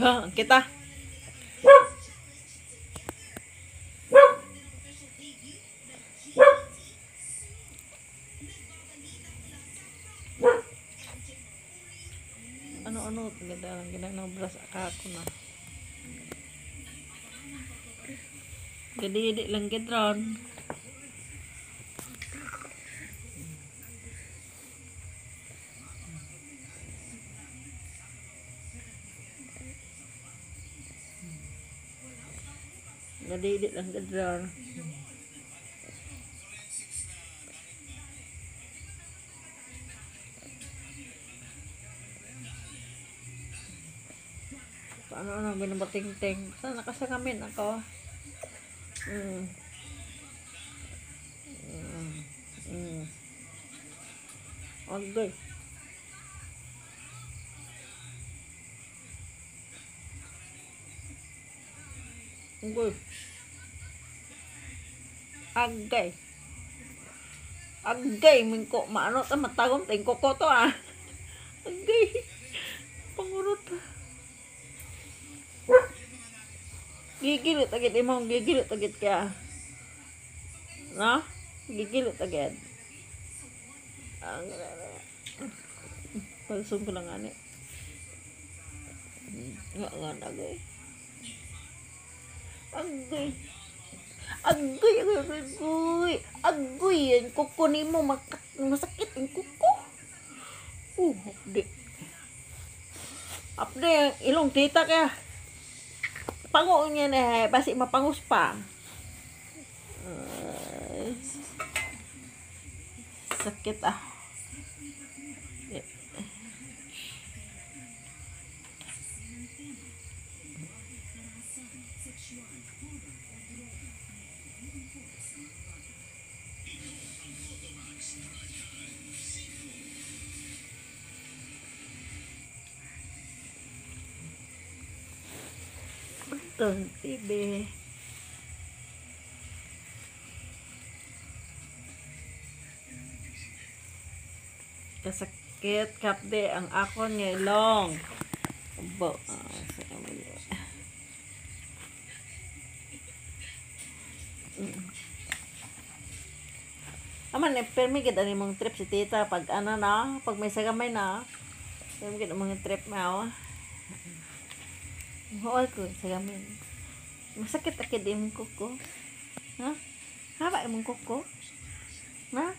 Ha, kita. Ano, ganda lang ginanobras ako na. Gadi lang gidron. Gadi lang gidron. Ano binabating-ting. Saan nakasangamin ako? Okay. Okay. Agay. Agay, mingko. Maano ta matagom ting koko to ah. Agay. Pangurot. Gigilit agad imong gigilit agad ka. No? Gigilit agad. Pagsum ko lang ani. Nga agay. Agay. Agoy yan kuko nimo masakit ang kuko. Di. Apde ilong tita kaya. Pango niya na basi mapangus pa. Sakit ah. Betul, tibe. Kasakit kapde ang akon nga ilong. Abo, aman permi gid ani mong trip si tita pag ano na, pag may sagamay na. Permi gid mga trip na. Hoy ko sagamay. Masakit akid imong kuko. Ha? Haba imong kuko? Na?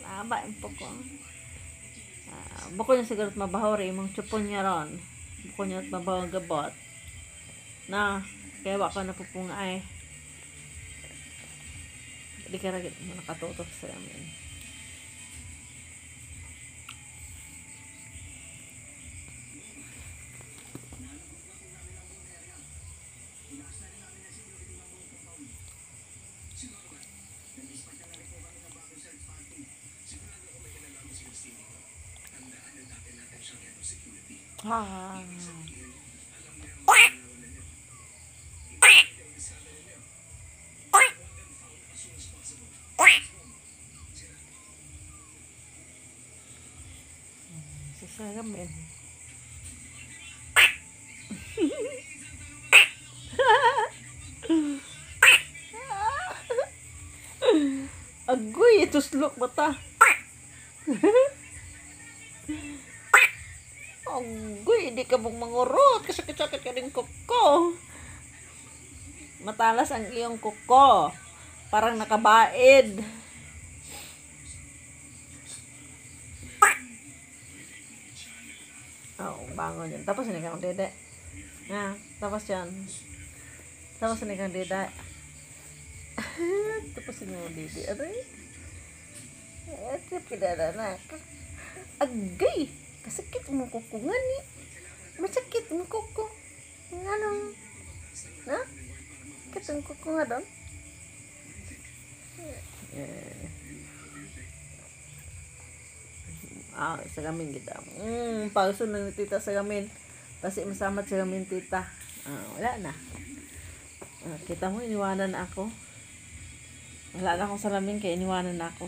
Haba imong kuko. Buko niya siguro mabaho rin imong chupon niya ron. Buko niya mabaho ang gabot. Na, kaya wako na pupungay. Di ka ragit mo nakatutok sa amin. Sasagamin. Agoy, ito slok mata. Agoy, di ka mong mangurot. Kasakit-sakit ka rin kuko. Matalas ang iyong kuko. Parang nakabaid. Bangon yan. Tapos ini kang dede. Nah, tapos yan. Tapos ini kang dede. Tapos ini kang dede. Aray. Trip kidala na. Agay. Kasakit mo kuko nga ni. Masakit mo kuko. Nga nung. Na? Sakit mo kuko nga doon. Sagamin kita. Pauso na ni tita sagamin. Kasi masamat sagamin tita. Wala na. Kita mo, iniwanan ako. Wala na akong salamin kaya iniwanan ako.